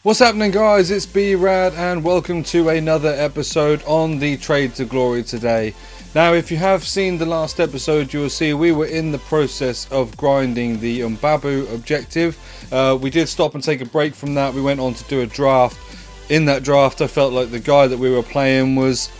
What's happening, guys? It's B-RAD and welcome to another episode on the Trade to Glory today. Now, if you have seen the last episode, you will see we were in the process of grinding the Mbabu Objective. We did stop and take a break from that. We went on to do a draft. In that draft, I felt like the guy that we were playing was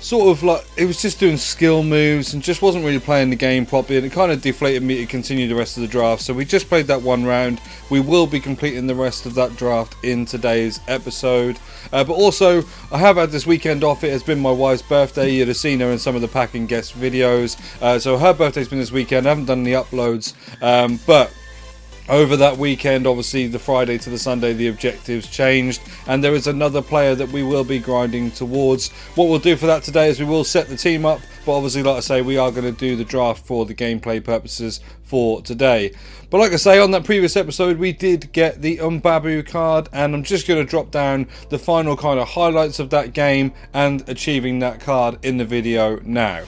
sort of like, it was just doing skill moves and just wasn't really playing the game properly, and it kind of deflated me to continue the rest of the draft. So we just played that one round. We will be completing the rest of that draft in today's episode. But also, I have had this weekend off. It has been my wife's birthday. You'd have seen her in some of the packing guest videos. So her birthday's been this weekend. I haven't done any uploads, but over that weekend, obviously the Friday to the Sunday, the objectives changed, and there is another player that we will be grinding towards. What we'll do for that today is we will set the team up, but obviously, like I say, we are going to do the draft for the gameplay purposes for today. But like I say, on that previous episode, we did get the Mbabu card, and I'm just going to drop down the final kind of highlights of that game and achieving that card in the video now.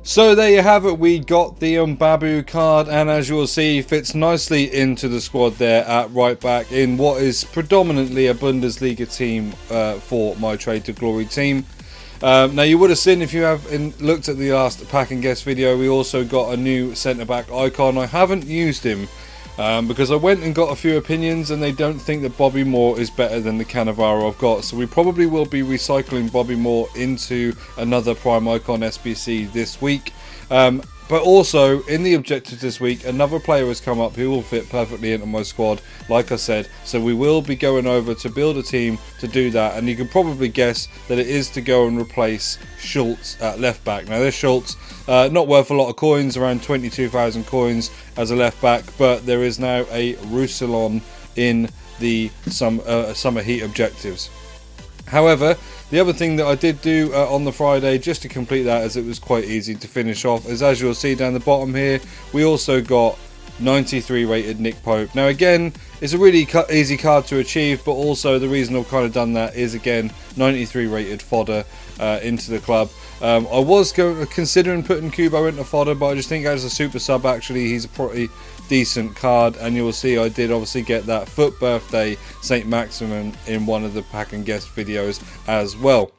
So there you have it, we got the Mbabu card, and as you will see, fits nicely into the squad there at right back in what is predominantly a Bundesliga team for my Trade to Glory team. Now, you would have seen, if you have looked at the last pack and guess video, we also got a new centre back icon. I haven't used him because I went and got a few opinions, and they don't think that Bobby Moore is better than the Cannavaro I've got. So we probably will be recycling Bobby Moore into another Prime Icon SBC this week. But also, in the objectives this week, another player has come up who will fit perfectly into my squad, like I said. So we will be going over to build a team to do that. And you can probably guess that it is to go and replace Schultz at left back. Now, this Schultz, not worth a lot of coins, around 22,000 coins as a left back. But there is now a Roussillon in the Summer Heat objectives. However, the other thing that I did do on the Friday, just to complete that, as it was quite easy to finish off, is as you'll see down the bottom here, we also got 93 rated Nick Pope. Now again, it's a really easy card to achieve, but also the reason I've kind of done that is, again, 93 rated fodder into the club. I was considering putting Kubo into fodder, but I just think as a super sub, actually, he's a pretty decent card. And you will see I did obviously get that Foot Birthday St. Maximin in one of the pack and guest videos as well.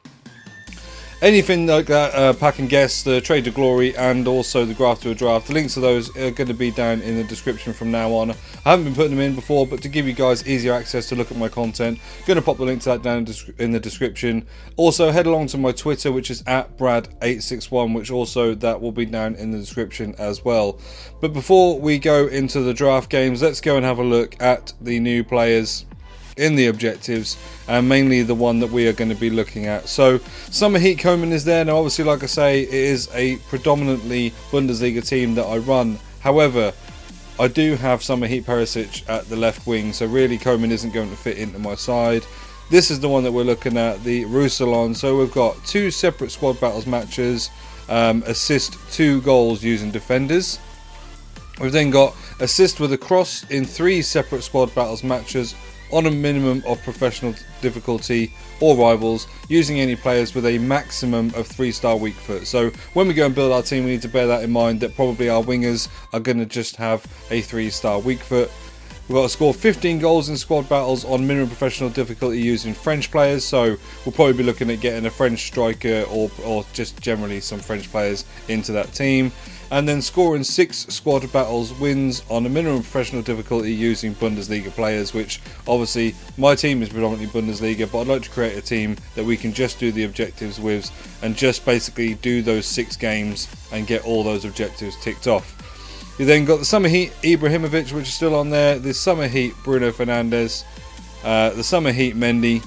Anything like that, pack and guess, the Trade to Glory, and also the Graft to a Draft, the links to those are going to be down in the description from now on. I haven't been putting them in before, but to give you guys easier access to look at my content, I'm going to pop the link to that down in the description. Also, head along to my Twitter, which is at Brad861, which also that will be down in the description as well. But before we go into the draft games, let's go and have a look at the new players in the objectives, and mainly the one that we are going to be looking at. So Summer Heat Coman is there. Now obviously, like I say, it is a predominantly Bundesliga team that I run. However, I do have Summer Heat Perisic at the left wing, so really Coman isn't going to fit into my side. This is the one that we're looking at, the Roussillon. So we've got 2 separate squad battles matches, assist 2 goals using defenders. We've then got assist with a cross in 3 separate squad battles matches on a minimum of professional difficulty or rivals, using any players with a maximum of 3-star weak foot. So when we go and build our team, we need to bear that in mind, that probably our wingers are going to just have a 3-star weak foot. We've got to score 15 goals in squad battles on minimum professional difficulty using French players, so we'll probably be looking at getting a French striker or just generally some French players into that team. And then scoring 6 squad battles wins on a minimum professional difficulty using Bundesliga players, which obviously my team is predominantly Bundesliga, but I'd like to create a team that we can just do the objectives with and just basically do those 6 games and get all those objectives ticked off. You then got the Summer Heat Ibrahimovic, which is still on there, the Summer Heat Bruno Fernandes, the Summer Heat Mendy,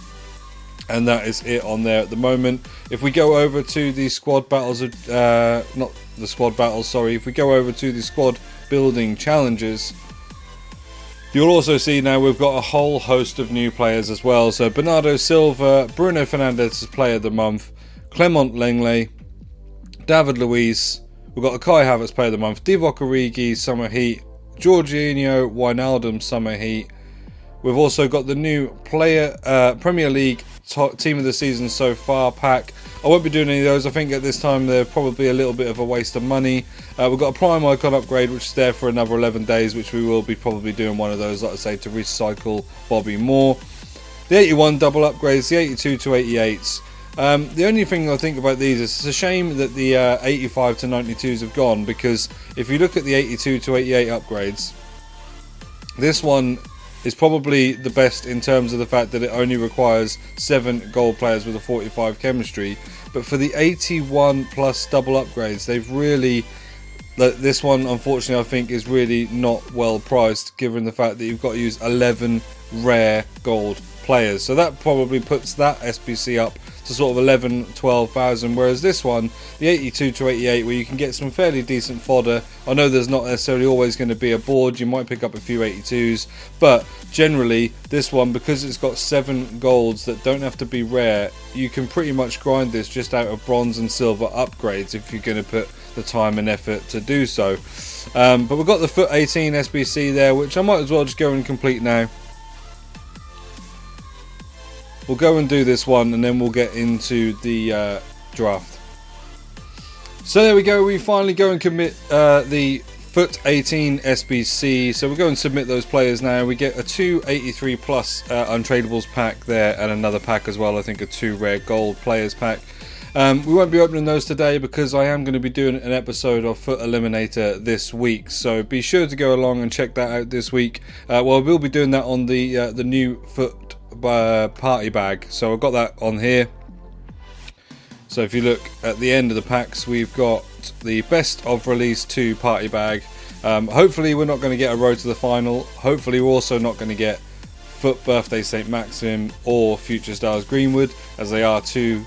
and that is it on there at the moment. If we go over to the squad battles, not the squad battles, sorry, if we go over to the squad building challenges, you'll also see now we've got a whole host of new players as well. So Bernardo Silva, Bruno Fernandes as Player of the Month, Clement Lenglet, David Luiz, we've got a Kai Havertz Player of the Month, Divock Origi Summer Heat, Jorginho Wijnaldum Summer Heat. We've also got the new Premier League Team of the Season so far pack. I won't be doing any of those. I think at this time they're probably a little bit of a waste of money. We've got a Prime Icon upgrade, which is there for another 11 days, which we will be probably doing one of those, like I say, to recycle Bobby Moore. The 81 double upgrades, the 82 to 88s. The only thing I think about these is it's a shame that the 85 to 92s have gone, because if you look at the 82 to 88 upgrades, this one is probably the best in terms of the fact that it only requires 7 gold players with a 45 chemistry. But for the 81 plus double upgrades, they've really... This one, unfortunately, I think is really not well priced, given the fact that you've got to use 11 rare gold players. So that probably puts that SBC up to sort of 11,000-12,000, whereas this one, the 82 to 88, where you can get some fairly decent fodder. I know there's not necessarily always going to be a board, you might pick up a few 82s, but generally this one, because it's got 7 golds that don't have to be rare, you can pretty much grind this just out of bronze and silver upgrades if you're going to put the time and effort to do so. But we've got the Foot 18 SBC there, which I might as well just go and complete now. We'll go and do this one, and then we'll get into the draft. So there we go, we finally go and commit the Foot 18 SBC. So we'll go and submit those players now. We get a 283 plus untradables pack there, and another pack as well, I think a 2 rare gold players pack. We won't be opening those today because I am going to be doing an episode of Foot Eliminator this week, so be sure to go along and check that out this week. Well, we'll be doing that on the new Foot party bag, so I've got that on here. So if you look at the end of the packs, we've got the best of release 2 party bag. Hopefully we're not going to get a road to the final. Hopefully we're also not going to get Foot Birthday St. Maxim or Future Stars Greenwood, as they are 2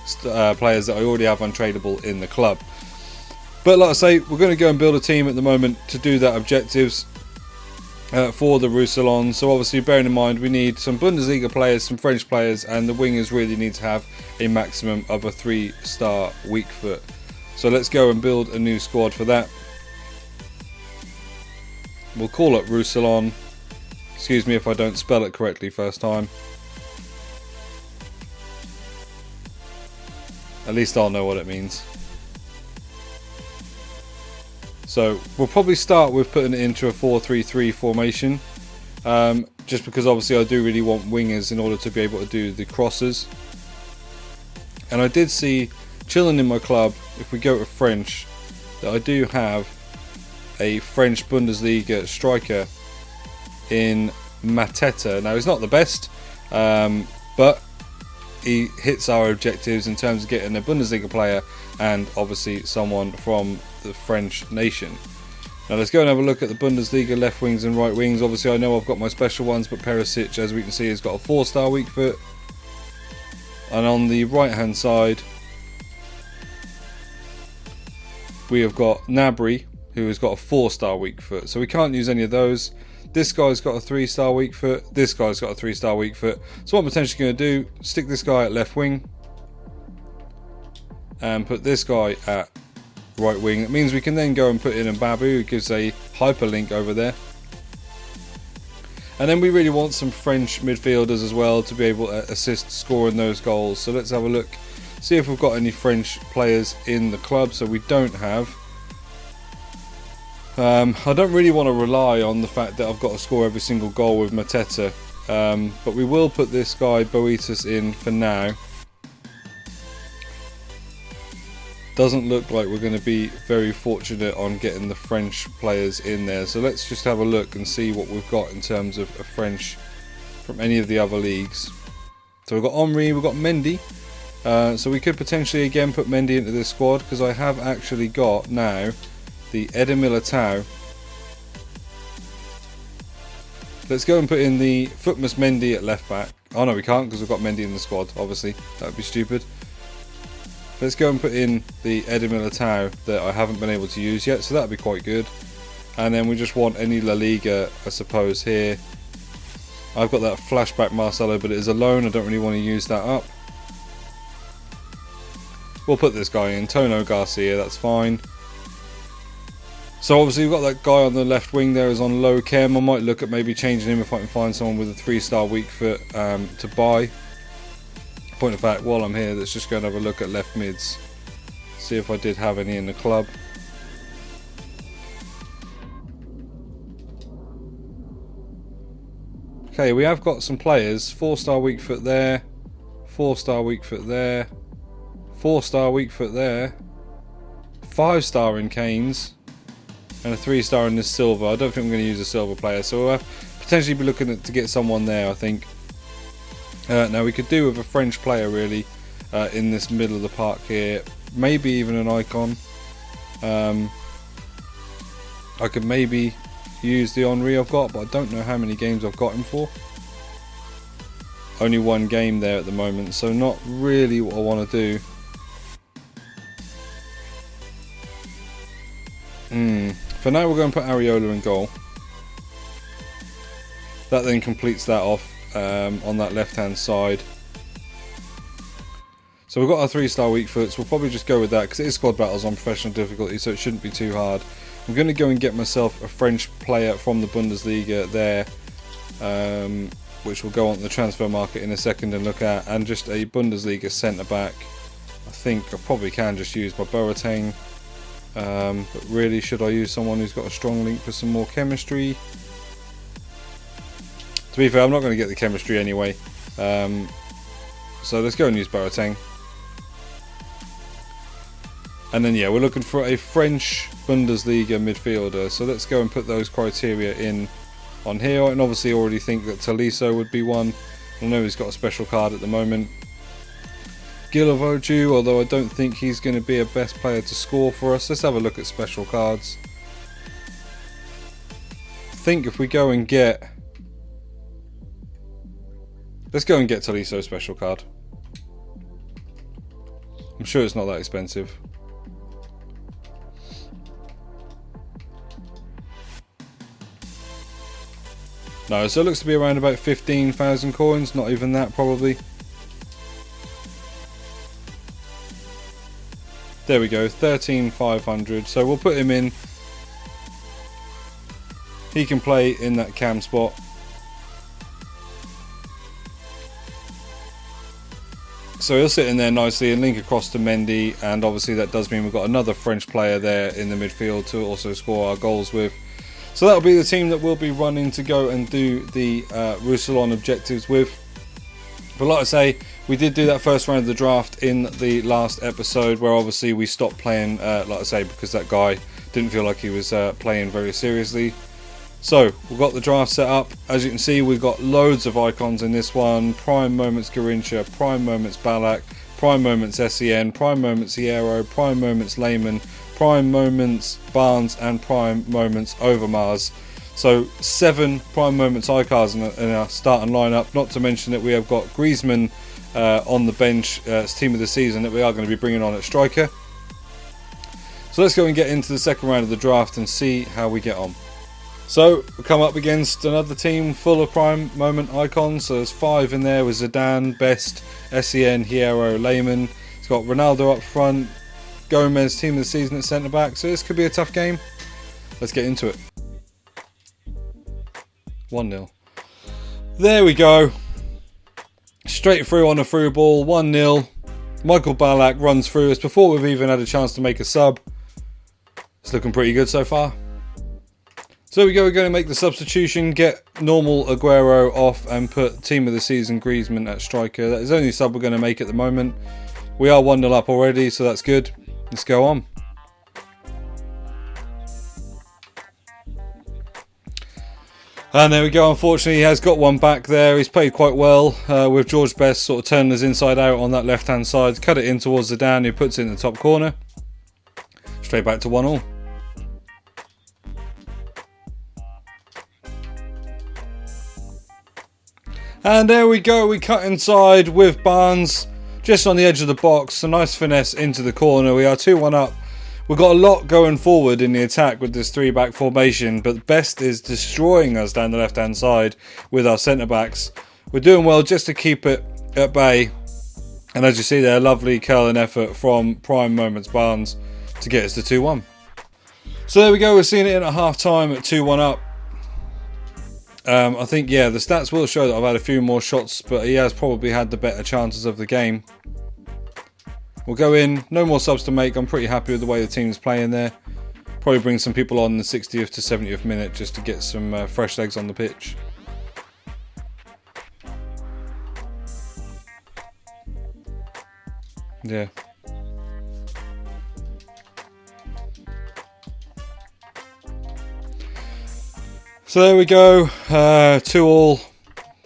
players that I already have untradable in the club. But like I say, we're going to go and build a team at the moment to do that objectives for the Roussillon. So obviously bearing in mind we need some Bundesliga players, some French players, and the wingers really need to have a maximum of a 3-star weak foot. So let's go and build a new squad for that. We'll call it Roussillon. Excuse me if I don't spell it correctly first time. At least I'll know what it means. So we'll probably start with putting it into a 4-3-3 formation, just because obviously I do really want wingers in order to be able to do the crosses. And I did see, chilling in my club, if we go to French, that I do have a French Bundesliga striker in Mateta. Now he's not the best, but he hits our objectives in terms of getting a Bundesliga player and obviously someone from the French nation. Now let's go and have a look at the Bundesliga left wings and right wings. Obviously I know I've got my special ones, but Perisic, as we can see, has got a 4-star weak foot. And on the right hand side we have got Gnabry, who has got a 4-star weak foot, so we can't use any of those. This guy's got a 3-star weak foot. This guy's got a 3-star weak foot. So what I'm potentially going to do, stick this guy at left wing and put this guy at right wing. It means we can then go and put in Mbabu, who gives a hyperlink over there. And then we really want some French midfielders as well to be able to assist scoring those goals. So let's have a look, see if we've got any French players in the club. So we don't have. I don't really want to rely on the fact that I've got to score every single goal with Mateta, but we will put this guy Boetas in for now. Doesn't look like we're going to be very fortunate on getting the French players in there, so let's just have a look and see what we've got in terms of French from any of the other leagues. So we've got Henry, we've got Mendy, so we could potentially again put Mendy into this squad, because I have actually got now the Eder Militao. Let's go and put in the Footmas Mendy at left back. Oh no, we can't, because we've got Mendy in the squad, obviously. That would be stupid. Let's go and put in the Eder Militao that I haven't been able to use yet, so that would be quite good. And then we just want any La Liga, I suppose, here. I've got that flashback Marcelo, but it is a loan. I don't really want to use that up. We'll put this guy in, Tono Garcia, that's fine. So obviously we've got that guy on the left wing there is on low chem. I might look at maybe changing him if I can find someone with a 3-star weak foot to buy. Point of fact, while I'm here, let's just go and have a look at left mids. See if I did have any in the club. Okay, we have got some players. 4-star weak foot there. 4-star weak foot there. 4-star weak foot there. 5-star in Keynes. And a 3-star in this silver. I don't think I'm going to use a silver player, so we'll potentially be looking to get someone there, I think. Now we could do with a French player really in this middle of the park here. Maybe even an icon. I could maybe use the Henry I've got, but I don't know how many games I've got him for. Only one game there at the moment, so not really what I want to do. For now we're going to put Areola in goal. That then completes that off on that left hand side. So we've got our 3-star weak foots. We'll probably just go with that because it is squad battles on professional difficulty, so it shouldn't be too hard. I'm going to go and get myself a French player from the Bundesliga there, which will go on the transfer market in a second and look at, and just a Bundesliga centre back. I think I probably can just use my Boateng. But really, should I use someone who's got a strong link for some more chemistry? To be fair, I'm not going to get the chemistry anyway. So let's go and use Boateng. And then yeah, we're looking for a French Bundesliga midfielder. So let's go and put those criteria in on here. And obviously already think that Tolisso would be one. I know he's got a special card at the moment. Gilavoju, although I don't think he's going to be a best player to score for us. Let's have a look at special cards. I think if we go and get... Let's go and get Tolisso special card. I'm sure it's not that expensive. No, so it looks to be around about 15,000 coins, not even that probably. There we go, 13,500. So we'll put him in. He can play in that cam spot. So he'll sit in there nicely and link across to Mendy, and obviously that does mean we've got another French player there in the midfield to also score our goals with. So that'll be the team that we'll be running to go and do the Roussillon Objectives with. But like I say, we did do that first round of the draft in the last episode, where obviously we stopped playing, like I say, because that guy didn't feel like he was playing very seriously. So we've got the draft set up. As you can see, we've got loads of icons in this one. Prime moments Garincha, prime moments Ballack, prime moments Sen, prime moments Hierro, prime moments Lehmann, prime moments Barnes, and prime moments Overmars. So 7 prime moments icons in our starting lineup. Not to mention that we have got Griezmann on the bench as team of the season that we are going to be bringing on at striker. So let's go and get into the second round of the draft and see how we get on. So we come up against another team full of prime moment icons. So there's 5 in there with Zidane, Best, Sen, Hierro, Lehmann. It's got Ronaldo up front, Gomez, team of the season at centre back. So this could be a tough game. Let's get into it. 1-0. There we go. Straight through on a through ball. 1-0. Michael Ballack runs through us before we've even had a chance to make a sub. It's looking pretty good so far. So we go, we're going to make the substitution, get normal Aguero off and put team of the season Griezmann at striker. That is the only sub we're going to make at the moment. We are 1-0 up already, so that's good. Let's go on. And there we go, unfortunately he has got one back there. He's played quite well with George Best sort of turning us inside out on that left hand side. Cut it in towards Zidane, who puts it in the top corner. Straight back to 1-1. And there we go, we cut inside with Barnes just on the edge of the box. A nice finesse into the corner. We are 2-1 up. We've got a lot going forward in the attack with this 3-back formation, but Best is destroying us down the left-hand side with our centre-backs. We're doing well just to keep it at bay. And as you see there, lovely curling effort from prime moments Barnes to get us to 2-1. So there we go, we're seeing it in at half-time at 2-1 up. I think, yeah, the stats will show that I've had a few more shots, but he has probably had the better chances of the game. We'll go in, no more subs to make. I'm pretty happy with the way the team's playing there. Probably bring some people on the 60th to 70th minute just to get some fresh legs on the pitch. Yeah. So there we go, 2-2.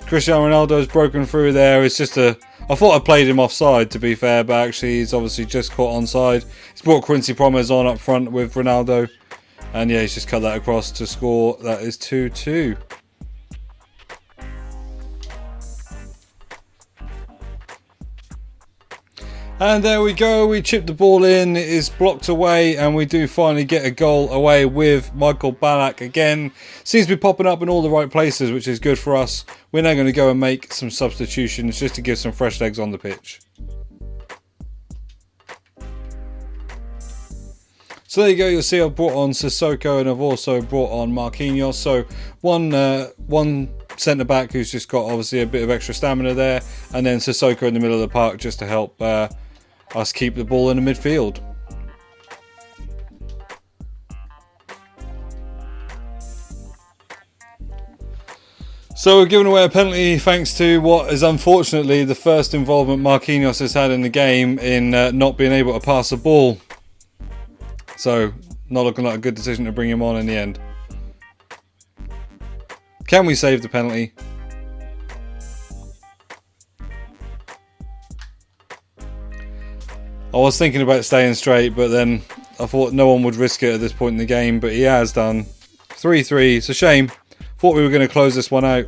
Cristiano Ronaldo's broken through there. It's just I thought I played him offside to be fair, but actually he's obviously just caught onside. He's brought Quincy Promes on up front with Ronaldo. And yeah, he's just cut that across to score. That is 2-2. And there we go, we chip the ball in, it is blocked away, and we do finally get a goal away with Michael Ballack again. Seems to be popping up in all the right places, which is good for us. We're now going to go and make some substitutions just to give some fresh legs on the pitch. So there you go, you'll see I've brought on Sissoko and I've also brought on Marquinhos. So one centre-back who's just got obviously a bit of extra stamina there, and then Sissoko in the middle of the park just to help us keep the ball in the midfield. So we're giving away a penalty thanks to what is unfortunately the first involvement Marquinhos has had in the game in not being able to pass the ball. So not looking like a good decision to bring him on in the end. Can we save the penalty? I was thinking about staying straight, but then I thought no one would risk it at this point in the game, but he has done. 3-3, it's a shame. Thought we were going to close this one out.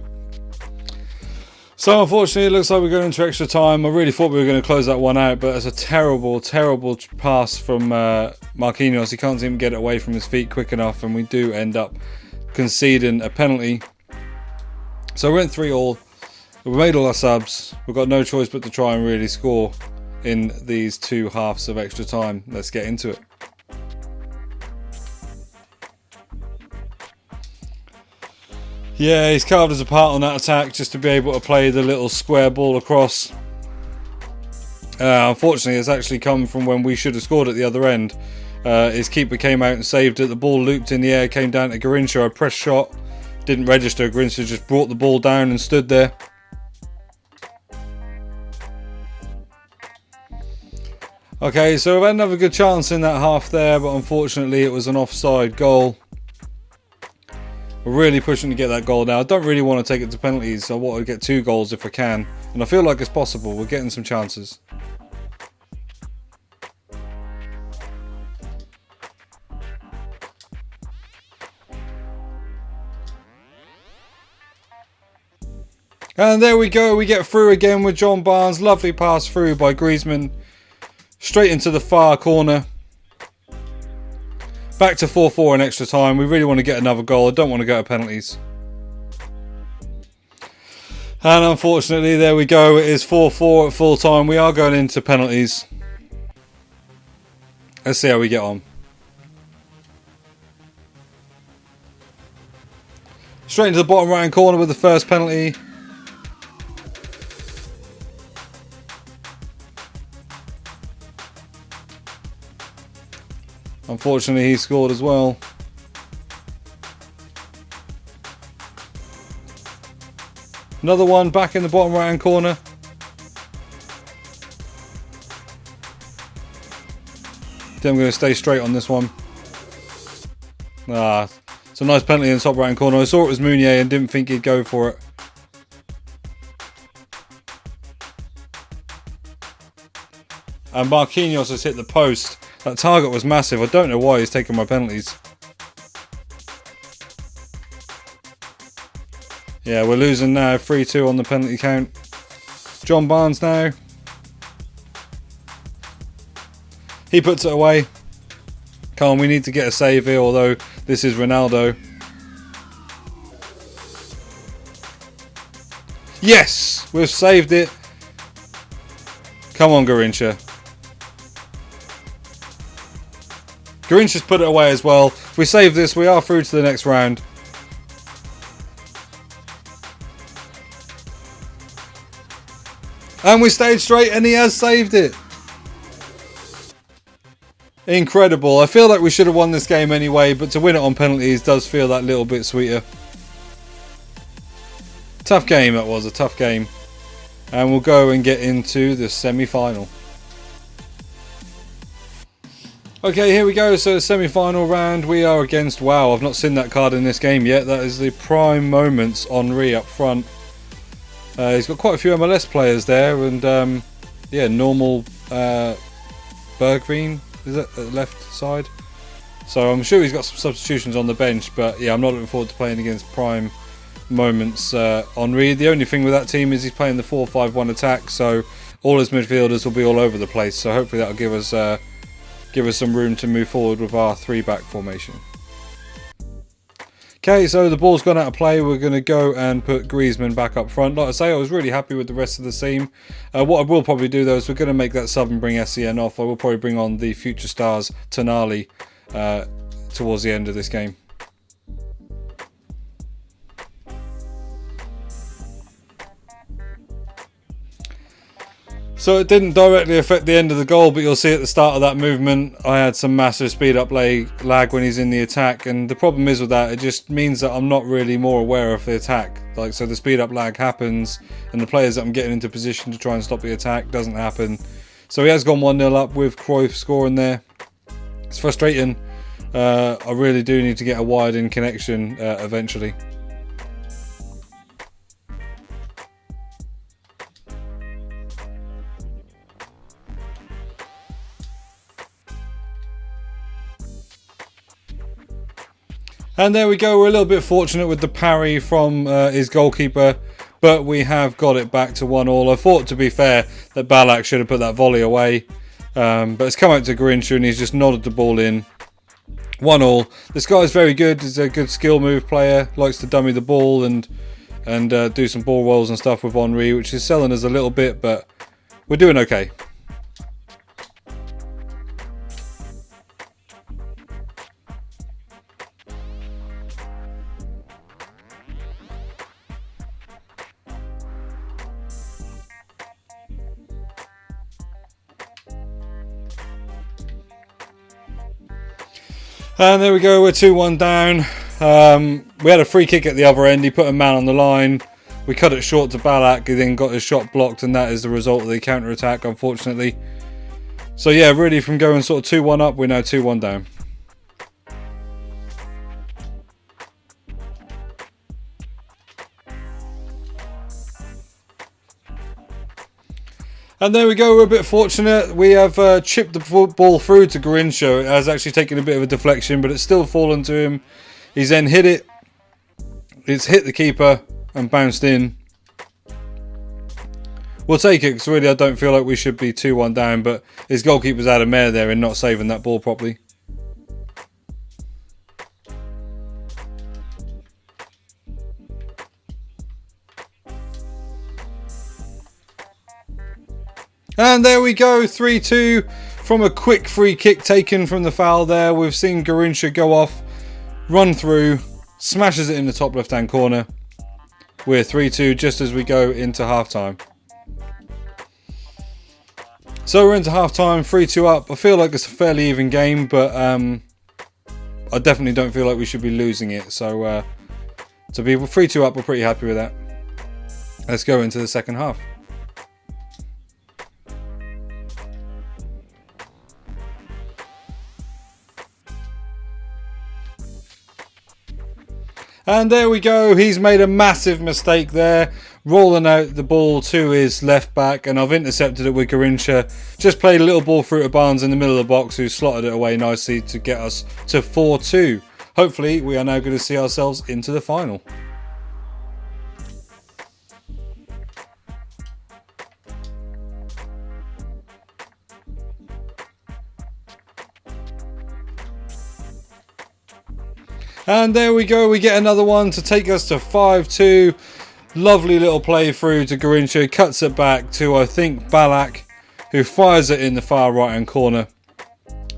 So unfortunately it looks like we're going into extra time. I really thought we were going to close that one out, but it's a terrible, terrible pass from Marquinhos. He can't even get it away from his feet quick enough, and we do end up conceding a penalty. So we went 3-3. We made all our subs. We've got no choice but to try and really score in these 2 halves of extra time. Let's get into it. Yeah, he's carved us apart on that attack just to be able to play the little square ball across. Unfortunately, it's actually come from when we should have scored at the other end. His keeper came out and saved it. The ball looped in the air, came down to Garrincha. A press shot didn't register. Garrincha just brought the ball down and stood there. Okay, so we've had another good chance in that half there, but unfortunately it was an offside goal. We're really pushing to get that goal now. I don't really want to take it to penalties. I want to get 2 goals if I can. And I feel like it's possible. We're getting some chances. And there we go. We get through again with John Barnes. Lovely pass through by Griezmann. Straight into the far corner. Back to 4-4 in extra time. We really want to get another goal. I don't want to go to penalties. And unfortunately, there we go. It is 4-4 at full time. We are going into penalties. Let's see how we get on. Straight into the bottom right hand corner with the first penalty. Unfortunately, he scored as well. Another one back in the bottom right hand corner. Then I'm going to stay straight on this one. It's a nice penalty in the top right hand corner. I saw it was Meunier and didn't think he'd go for it. And Marquinhos has hit the post. That target was massive. I don't know why he's taking my penalties. Yeah, we're losing now. 3-2 on the penalty count. John Barnes now. He puts it away. Come on, we need to get a save here, although this is Ronaldo. Yes! We've saved it. Come on, Garrincha. Garrincha's put it away as well. If we save this, we are through to the next round. And we stayed straight and he has saved it. Incredible. I feel like we should have won this game anyway, but to win it on penalties does feel that little bit sweeter. Tough game that was, a tough game. And we'll go and get into the semi-final. Okay, here we go. So the semi-final round, we are against, wow, I've not seen that card in this game yet. That is the prime moments Henry up front. He's got quite a few MLS players there, and yeah, normal Bergveen, is it, at the left side? So I'm sure he's got some substitutions on the bench, but yeah, I'm not looking forward to playing against prime moments Henry. The only thing with that team is he's playing the 4-5-1 attack, so all his midfielders will be all over the place, so hopefully that'll give us some room to move forward with our 3-back formation. Okay, so the ball's gone out of play. We're going to go and put Griezmann back up front. Like I say, I was really happy with the rest of the team. What I will probably do though is we're going to make that sub and bring SCN off. I will probably bring on the future stars Tonali towards the end of this game. So it didn't directly affect the end of the goal, but you'll see at the start of that movement I had some massive speed up lag when he's in the attack, and the problem is with that, it just means that I'm not really more aware of the attack. Like, so the speed up lag happens and the players that I'm getting into position to try and stop the attack doesn't happen. So he has gone 1-0 up with Cruyff scoring there. It's frustrating. I really do need to get a wired in connection eventually. And there we go, we're a little bit fortunate with the parry from his goalkeeper, but we have got it back to 1-1. I thought, to be fair, that Ballack should have put that volley away, but it's come out to Garrincha and he's just nodded the ball in. 1-1. This guy's very good, he's a good skill move player, likes to dummy the ball and do some ball rolls and stuff with Henry, which is selling us a little bit, but we're doing okay. And there we go, we're 2-1 down. We had a free kick at the other end, he put a man on the line. We cut it short to Ballack, he then got his shot blocked, and that is the result of the counter-attack, unfortunately. So yeah, really from going sort of 2-1 up, we're now 2-1 down. And there we go, we're a bit fortunate. We have chipped the ball through to Garrincha. It has actually taken a bit of a deflection, but it's still fallen to him. He's then hit it. It's hit the keeper and bounced in. We'll take it, because really I don't feel like we should be 2-1 down, but his goalkeeper's had a mare there in not saving that ball properly. And there we go, 3-2 from a quick free kick taken from the foul there. We've seen Garrincha go off, run through, smashes it in the top left hand corner. We're 3-2 just as we go into half time. So we're into half time, 3-2 up. I feel like it's a fairly even game, but I definitely don't feel like we should be losing it. So to be 3-2 up, we're pretty happy with that. Let's go into the second half. And there we go, he's made a massive mistake there, rolling out the ball to his left back, and I've intercepted it with Garrincha. Just played a little ball through to Barnes in the middle of the box, who slotted it away nicely to get us to 4-2. Hopefully we are now going to see ourselves into the final. And there we go, we get another one to take us to 5-2. Lovely little play through to Garrincha, cuts it back to, I think, Balak, who fires it in the far right hand corner.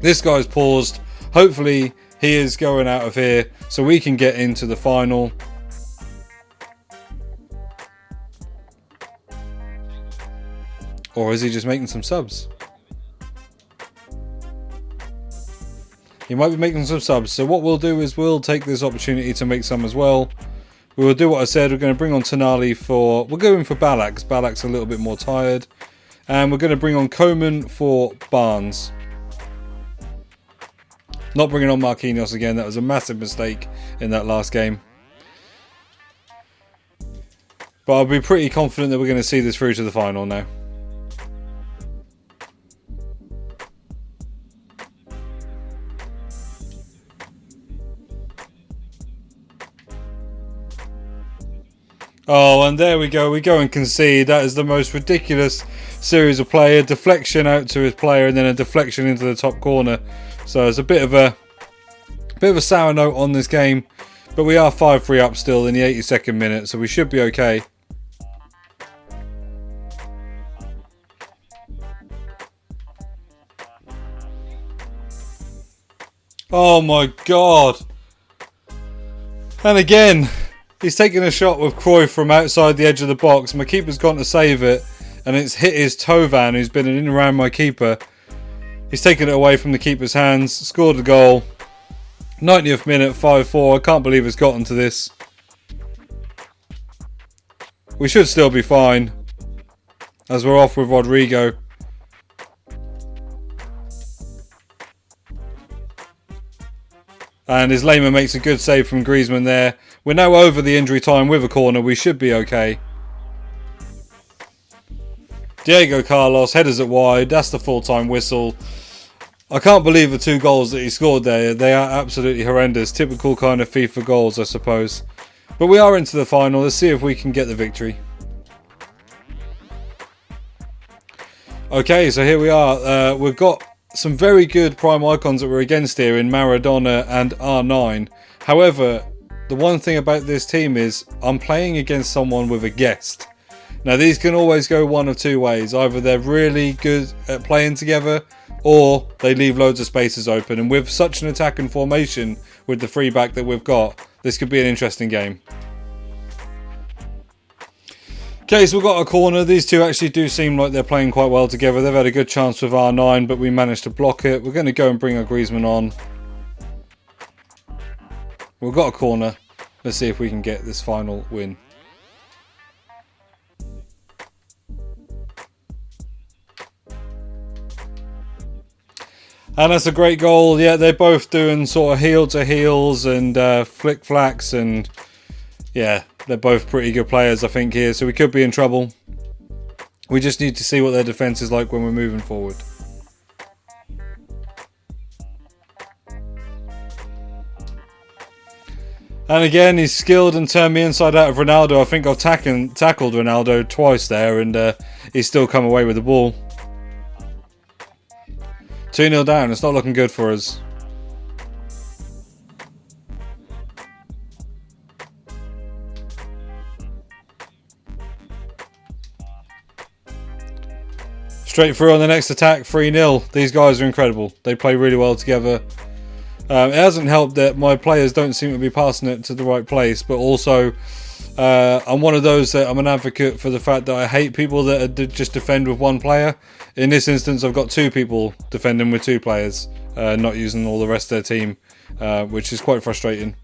This guy's paused. Hopefully he is going out of here so we can get into the final. Or is he just making some subs? He might be making some subs. So what we'll do is we'll take this opportunity to make some as well. We will do what I said. We're going to bring on Tonali for... We'll go in for Balak, because Balak's a little bit more tired. And we're going to bring on Coman for Barnes. Not bringing on Marquinhos again. That was a massive mistake in that last game. But I'll be pretty confident that we're going to see this through to the final now. Oh, and there we go. We go and concede. That is the most ridiculous series of play. A deflection out to his player and then a deflection into the top corner. So it's a bit of a sour note on this game. But we are 5-3 up still in the 82nd minute, so we should be okay. Oh my god. And again, he's taking a shot with Cruyff from outside the edge of the box. My keeper's gone to save it, and it's hit his Tovan, who's been in and around my keeper. He's taken it away from the keeper's hands, scored a goal. 90th minute, 5-4. I can't believe it's gotten to this. We should still be fine, as we're off with Rodrigo. And his Lehmann makes a good save from Griezmann there. We're now over the injury time with a corner. We should be okay. Diego Carlos, headers it wide. That's the full-time whistle. I can't believe the 2 goals that he scored there. They are absolutely horrendous. Typical kind of FIFA goals, I suppose. But we are into the final. Let's see if we can get the victory. Okay, so here we are. We've got some very good prime icons that we're against here in Maradona and R9. However, the one thing about this team is I'm playing against someone with a guest. Now these can always go one of two ways. Either they're really good at playing together or they leave loads of spaces open. And with such an attacking formation with the free back that we've got, this could be an interesting game. Okay, so we've got a corner. These two actually do seem like they're playing quite well together. They've had a good chance with R9, but we managed to block it. We're going to go and bring our Griezmann on. We've got a corner. Let's see if we can get this final win. And that's a great goal. Yeah, they're both doing sort of heel to heels and flick flacks, and yeah, they're both pretty good players, I think, here. So we could be in trouble. We just need to see what their defence is like when we're moving forward. And again, he's skilled and turned me inside out of Ronaldo. I think I've tackled Ronaldo twice there, and he's still come away with the ball. 2-0 down. It's not looking good for us. Straight through on the next attack, 3-0. These guys are incredible. They play really well together. It hasn't helped that my players don't seem to be passing it to the right place, but also I'm one of those that I'm an advocate for the fact that I hate people that just defend with one player. In this instance, I've got 2 people defending with 2 players, not using all the rest of their team, which is quite frustrating.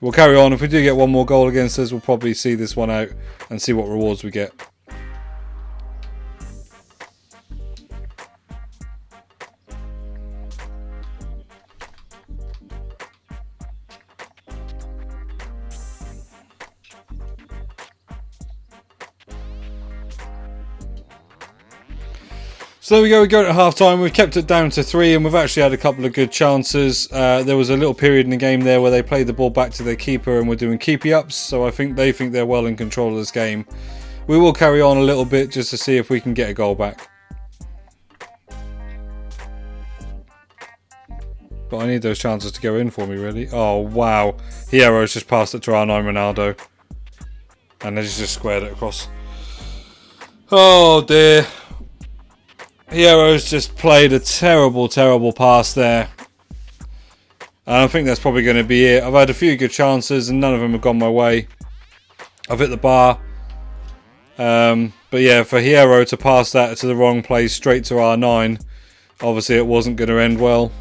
We'll carry on. If we do get one more goal against us, we'll probably see this one out and see what rewards we get. So there we go, we go to half time. We've kept it down to 3 and we've actually had a couple of good chances. There was a little period in the game there where they played the ball back to their keeper and were doing keepy ups, so I think they think they're well in control of this game. We will carry on a little bit just to see if we can get a goal back. But I need those chances to go in for me, really. Oh wow, Hierro's just passed it to R9 Ronaldo and he's just squared it across. Oh dear. Hierro's just played a terrible pass there. And I think that's probably going to be it. I've had a few good chances and none of them have gone my way. I've hit the bar. But yeah, for Hierro to pass that to the wrong place straight to R9, obviously it wasn't going to end well.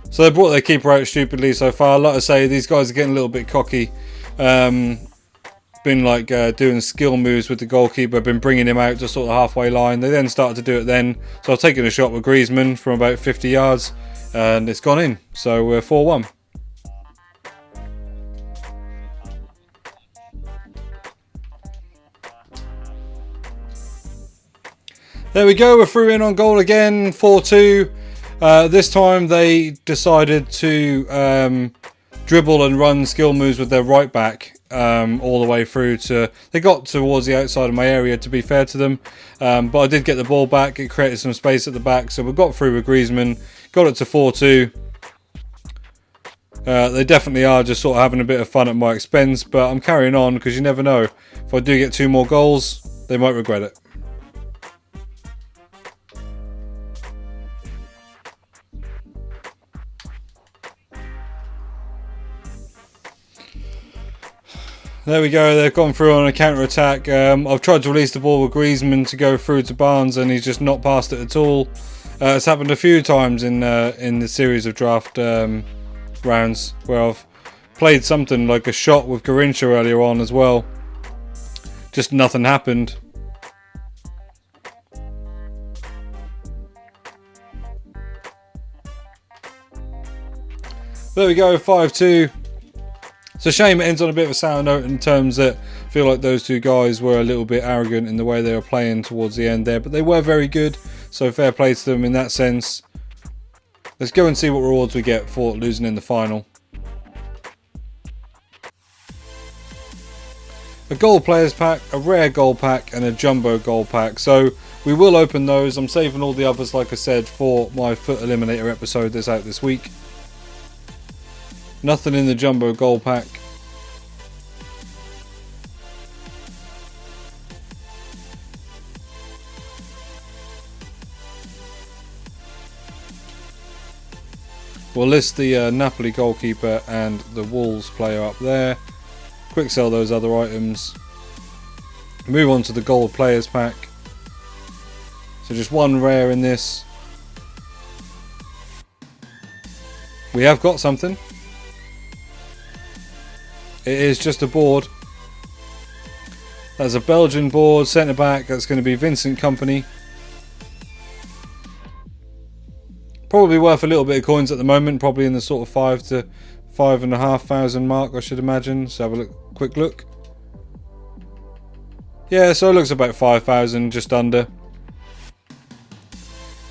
So they brought their keeper out stupidly so far. Like I say, these guys are getting a little bit cocky. Been like doing skill moves with the goalkeeper. Been bringing him out to sort of halfway line. They then started to do it then. So I was taking a shot with Griezmann from about 50 yards. And it's gone in. So we're 4-1. There we go. We're through in on goal again. 4-2. This time they decided to dribble and run skill moves with their right back all the way through to... They got towards the outside of my area, to be fair to them. But I did get the ball back. It created some space at the back. So we got through with Griezmann. Got it to 4-2. They definitely are just sort of having a bit of fun at my expense. But I'm carrying on because you never know. If I do get 2 more goals, they might regret it. There we go, they've gone through on a counter-attack. I've tried to release the ball with Griezmann to go through to Barnes and he's just not passed it at all. It's happened a few times in the series of draft rounds where I've played something like a shot with Garrincha earlier on as well. Just nothing happened. There we go, 5-2. It's a shame it ends on a bit of a sour note in terms that I feel like those 2 guys were a little bit arrogant in the way they were playing towards the end there, but they were very good, so fair play to them in that sense. Let's go and see what rewards we get for losing in the final. A gold players pack, a rare gold pack and a jumbo gold pack, so we will open those. I'm saving all the others, like I said, for my foot eliminator episode that's out this week. Nothing in the jumbo gold pack. We'll list the Napoli goalkeeper and the Wolves player up there. Quick sell those other items. Move on to the gold players pack. So just 1 rare in this. We have got something. It is just a board. That's a Belgian board, centre back. That's going to be Vincent Kompany. Probably worth a little bit of coins at the moment. Probably in the sort of 5 to 5,500 mark, I should imagine. So have a quick look. Yeah, so it looks about 5,000, just under.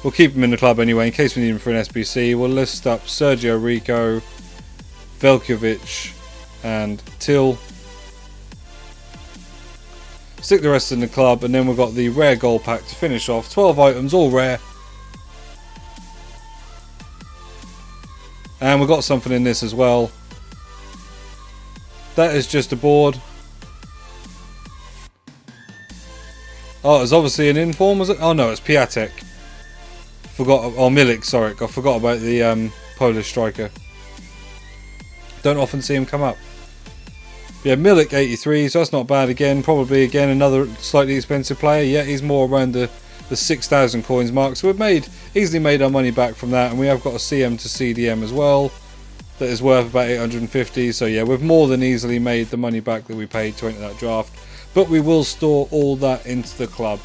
We'll keep him in the club anyway in case we need him for an SBC. We'll list up Sergio Rico, Velkovic and Till. Stick the rest in the club and then we've got the rare gold pack to finish off. 12 items, all rare. And we've got something in this as well. That is just a board. Oh, it's obviously an inform, was it? Oh no, it's Piatek. Forgot, or Milik, sorry. I forgot about the Polish striker. Don't often see him come up. Yeah, Milik 83, so that's not bad again. Probably again another slightly expensive player. Yeah, he's more around the 6,000 coins mark. So we've easily made our money back from that, and we have got a CM to CDM as well. That is worth about 850. So yeah, we've more than easily made the money back that we paid to enter that draft. But we will store all that into the club.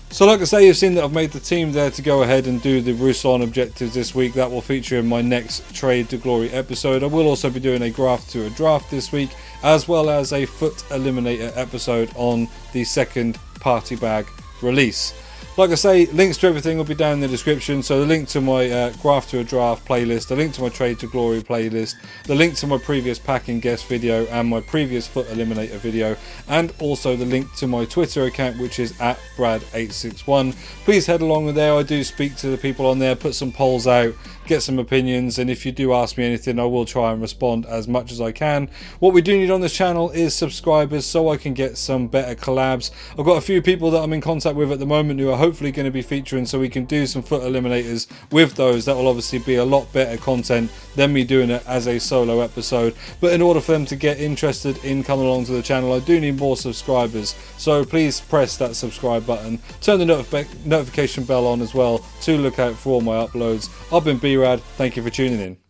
So like I say, you've seen that I've made the team there to go ahead and do the Roussillon Objectives this week. That will feature in my next Trade to Glory episode. I will also be doing a graft to a draft this week, as well as a foot eliminator episode on the second party bag release. Like I say, links to everything will be down in the description. So the link to my Graft to a Draft playlist, the link to my Trade to Glory playlist, the link to my previous packing guest video and my previous foot eliminator video, and also the link to my Twitter account, which is at Brad861. Please head along with there. I do speak to the people on there, put some polls out, get some opinions, and if you do ask me anything, I will try and respond as much as I can. What we do need on this channel is subscribers, so I can get some better collabs. I've got a few people that I'm in contact with at the moment who are hopefully going to be featuring, so we can do some foot eliminators with those. That will obviously be a lot better content than me doing it as a solo episode, but in order for them to get interested in coming along to the channel, I do need more subscribers. So please press that subscribe button, turn the notification bell on as well to look out for all my uploads. I've been B-RAD, thank you for tuning in.